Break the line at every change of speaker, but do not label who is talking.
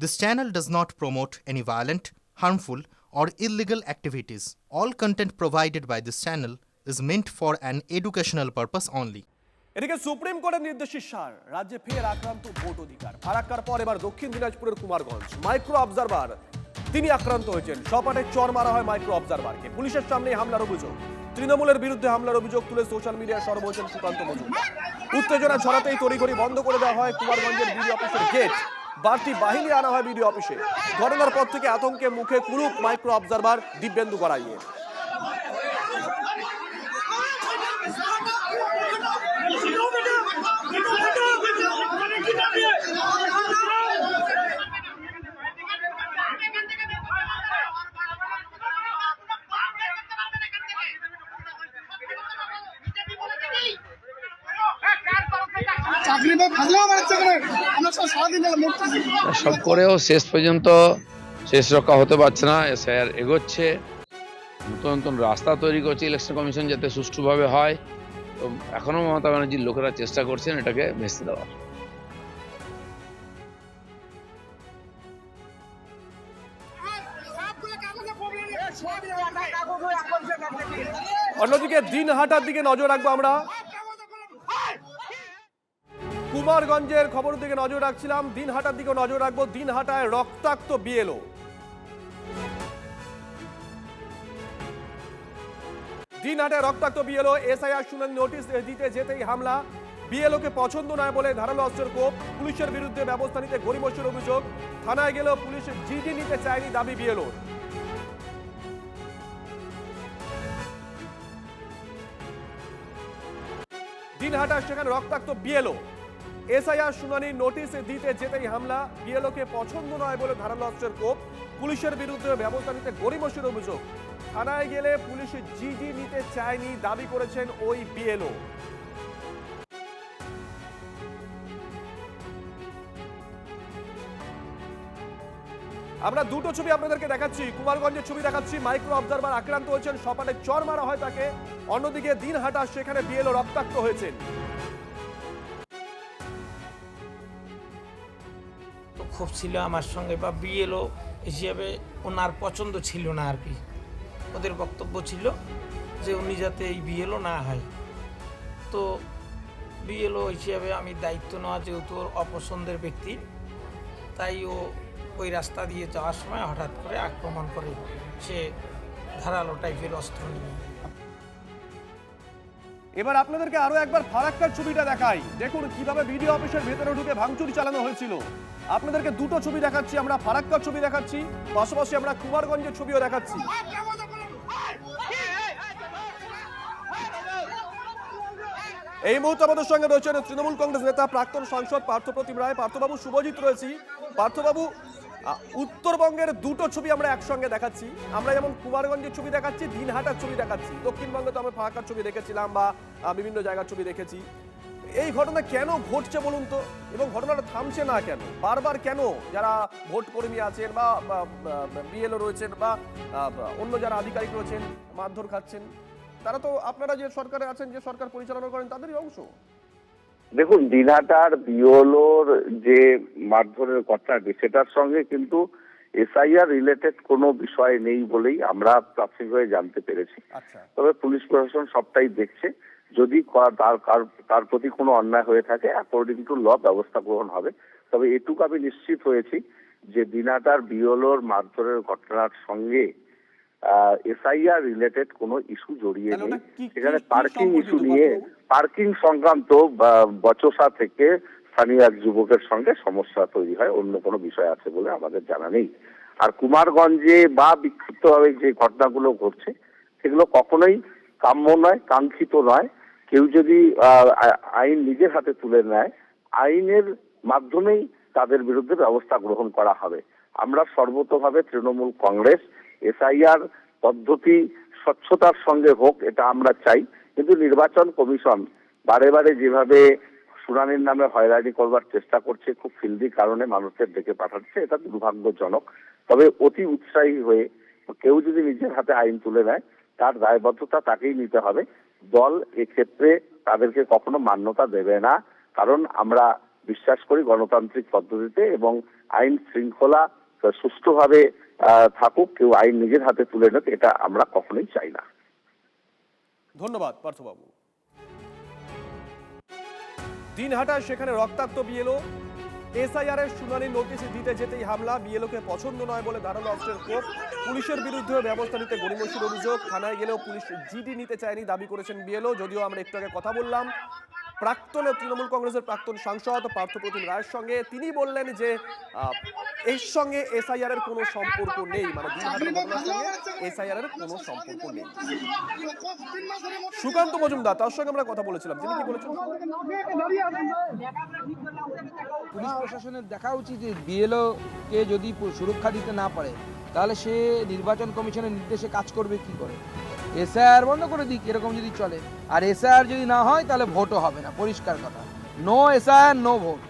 This channel does not promote any violent, harmful, or illegal activities. All content provided by this channel is meant for an educational purpose only.
এদিকে supreme কোর্টের নির্দেশে সার রাজ্যে ফের আক্রান্ত vote অধিকার। ফারাক্কার পর এবার দক্ষিণ দিনাজপুরের কুমারগঞ্জ মাইক্রো অবজারভার তিনি আক্রান্ত হয়েছেন। সপাটে চর মারা হয় মাইক্রো অবজারভারকে। পুলিশের সামনে হামলার অভিযোগ, তৃণমূলের বিরুদ্ধে হামলার অভিযোগ তুলে সোশ্যাল মিডিয়ায় সরব হয়েছেন সুকান্ত মজুমদার। উত্তেজনা ছড়াতেই তড়িঘড়ি বন্ধ করে দেওয়া হয় কুমারগঞ্জের বিডিও অফিসের গেট। বাড়তি বাহিনী আনা হয় বিডিও অফিসে। ঘটনার পর থেকে আতঙ্কে মুখে কুলুপ মাইক্রো অবজারভার দিব্যেন্দু গড়াইয়ে।
সব করেও শেষ পর্যন্ত শেষ রক্ষা হতে পারছে না। এসআইআর এগোচ্ছে, নতুন নতুন রাস্তা তৈরি করছে ইলেকশন কমিশন যাতে সুষ্ঠুভাবে হয়। তো এখনো মমতা ব্যানার্জির লোকেরা চেষ্টা করছেন এটাকে ভেস্তে দেওয়ার।
অন্যদিকে দিনহাটার দিকে নজর রাখবো আমরা। কুমারগঞ্জের খবরের দিকে নজর রাখছিলাম, দিনহাটার দিকে নজর রাখবো। দিনহাটায় রক্তাক্ত বিএলও। দিনহাটায় রক্তাক্ত বিএলও। এসআইআর শুনানি নোটিশ দিতে যেতেই হামলা। বিএলওকে পছন্দ নয় বলে ধারালো অস্ত্রের কোপ। পুলিশের বিরুদ্ধে ব্যবস্থা নিতে গরিমসির অভিযোগ। থানায় গেলেও পুলিশ জিডি নিতে চায়নি, দাবি বিএলওর। দিনহাটা সেখানে রক্তাক্ত বিএলও। এসআইআর শুনানি নোটিশ দিতে যেতেই হামলা। বিএলওকে পছন্দ নয় বলে ধারালো অস্ত্রের কোপ। পুলিশের বিরুদ্ধে ব্যবস্থা নিতে গরিমসির অভিযোগ। থানায় গেলে পুলিশ জিডি নিতে চায়নি, দাবি করেছেন ওই বিএলও। আমরা দুটো ছবি আপনাদেরকে দেখাচ্ছি, কুমারগঞ্জের ছবি দেখাচ্ছি। মাইক্রো অবজারভার আক্রান্ত হয়েছেন, সপাটে চর মারা হয় তাকে। অন্যদিকে দিনহাটা সেখানে বিএলও রক্তাক্ত হয়েছেন।
তো খুব ছিল আমার সঙ্গে, বা বিএলও হিসেবে ওনার পছন্দ ছিল না আর কি। ওদের বক্তব্য ছিল যে উনি যাতে এই বিএলও না হয়। তো বিএলও হিসেবে আমি দায়িত্ব নেওয়া, যেহেতু ওর অপছন্দের ব্যক্তি, তাই ও ওই রাস্তা দিয়ে যাওয়ার সময় হঠাৎ করে আক্রমণ করে, সে ধারালো টাইপের অস্ত্র নিয়ে।
এবার আপনাদেরকে আরো একবার ফারাক্কার ছবিটা দেখাই। দেখুন কিভাবে বিডিও অফিসের ভেতরে ঢুকে ভাঙচুর চালানো হয়েছিল। আপনাদেরকে দুটো ছবি দেখাচ্ছি, আমরা ফারাক্কার ছবি দেখাচ্ছি, পাশাপাশি আমরা কুমারগঞ্জের ছবিও দেখাচ্ছি। এই মুহূর্তে আমাদের সঙ্গে রয়েছেন তৃণমূল কংগ্রেস নেতা প্রাক্তন সাংসদ পার্থপ্রতিম রায়। পার্থবাবু, শুভজিৎ রয়েছি। পার্থবাবু, উত্তরবঙ্গের দুটো ছবি আমরা একসঙ্গে দেখাচ্ছি। আমরা যেমন কুমারগঞ্জের ছবি দেখাচ্ছি, দিনহাটার ছবি দেখাচ্ছি। দক্ষিণবঙ্গে তো আমরা ফারাক্কার ছবি দেখেছিলাম বা বিভিন্ন জায়গার ছবি দেখেছি। এই ঘটনা কেন ঘটছে বলুন তো, এবং ঘটনাটা থামছে না কেন? বারবার কেন যারা ভোট কর্মী আছেন বা বিএলও রয়েছেন বা অন্য যারা আধিকারিক রয়েছেন মারধর খাচ্ছেন? তারা তো আপনারা যে সরকারে আছেন, যে সরকার পরিচালনা করেন, তাদেরই অংশ।
দেখুন, দিনহাটার বিওলোর যে মারধরের ঘটনাটি, সেটার সঙ্গে কিন্তু এসআইআর রিলেটেড কোনো বিষয় নেই বলেই আমরা প্রাথমিকভাবে জানতে পেরেছি। তবে পুলিশ প্রশাসন সবটাই দেখছে। যদি তার প্রতি কোনো অন্যায় হয়ে থাকে, অ্যাকর্ডিং টু ল ব্যবস্থা গ্রহণ হবে। তবে এটুকু আমি নিশ্চিত হয়েছি যে দিনহাটার বিওলোর মারধরের ঘটনার সঙ্গে এসআইআর রিলেটেড কোনো ইস্যু জড়িয়ে নেই। সেখানে পার্কিং ইস্যু নিয়ে, পার্কিং সংক্রান্ত বচসা থেকে স্থানীয় এক যুবকের সঙ্গে সমস্যা তৈরি হয়, অন্য কোনো বিষয় আছে বলে আমাদের জানা নেই। আর কুমারগঞ্জে বা বিক্ষিপ্তভাবে যে ঘটনাগুলো ঘটছে, সেগুলো কখনোই কাম্য নয়, কাঙ্ক্ষিত নয়। কেউ যদি আইন নিজের হাতে তুলে নেয়, আইনের মাধ্যমেই তাদের বিরুদ্ধে ব্যবস্থা গ্রহণ করা হবে। আমরা সর্বতোভাবে তৃণমূল কংগ্রেস এসআইআর পদ্ধতি স্বচ্ছতার সঙ্গে হোক, এটা আমরা চাই। কিন্তু নির্বাচন কমিশন বারে বারে যেভাবে শুনানির নামে হয়রানি করবার চেষ্টা করছে, খুব ফিল্দি কারণে মানুষদের ডেকে পাঠাচ্ছে, এটা দুর্ভাগ্যজনক। তবে অতি উৎসাহী হয়ে কেউ যদি নিজের হাতে আইন তুলে নেয়, তার দায়বদ্ধতা তাকেই নিতে হবে। দল এক্ষেত্রে তাদেরকে কখনো মান্যতা দেবে না, কারণ আমরা বিশ্বাস করি গণতান্ত্রিক পদ্ধতিতে এবং আইন শৃঙ্খলা সুষ্ঠুভাবে থাকুক, কেউ আইন নিজের হাতে তুলে নেক, এটা আমরা কখনোই চাই না।
ধন্যবাদ পার্থবাবু। দিনহাটায় সেখানে রক্তাক্ত বিএলও, এসআইআর এর শুনানি নোটিশ দিতে যেতেই হামলা, বিএলওকে পছন্দ নয় বলে ধারালো অস্ত্রের কোপ, পুলিশের বিরুদ্ধে ব্যবস্থা নিতে গড়িমসির অভিযোগ, থানায় গেলেও পুলিশ জিডি নিতে চায়নি দাবি করেছেন বিএলও। যদিও আমরা একটু আগে কথা বললাম প্রাক্তন তৃণমূল কংগ্রেসের প্রাক্তন সাংসদ পার্থপ্রতিম রায়ের সঙ্গে, তিনি বললেন যে এর সঙ্গে এসআইআর এর কোনো সম্পর্ক নেই, মানে দিনহাটার ঘটনার সঙ্গে এসআইআর এর কোনো সম্পর্ক নেই। সুকান্ত মজুমদার, তার সঙ্গে আমরা কথা বলেছিলাম, তিনি কি বলেছেন?
পুলিশ প্রশাসনের দেখা উচিত যে বিএলও কে যদি সুরক্ষা দিতে না পারে তাহলে সে নির্বাচন কমিশনের নির্দেশে কাজ করবে কি করে। এসআইআর বন্ধ করে দিক এরকম যদি চলে, আর এসআইআর যদি না হয় তাহলে ভোটও হবে না, পরিষ্কার কথা। No SIR no vote.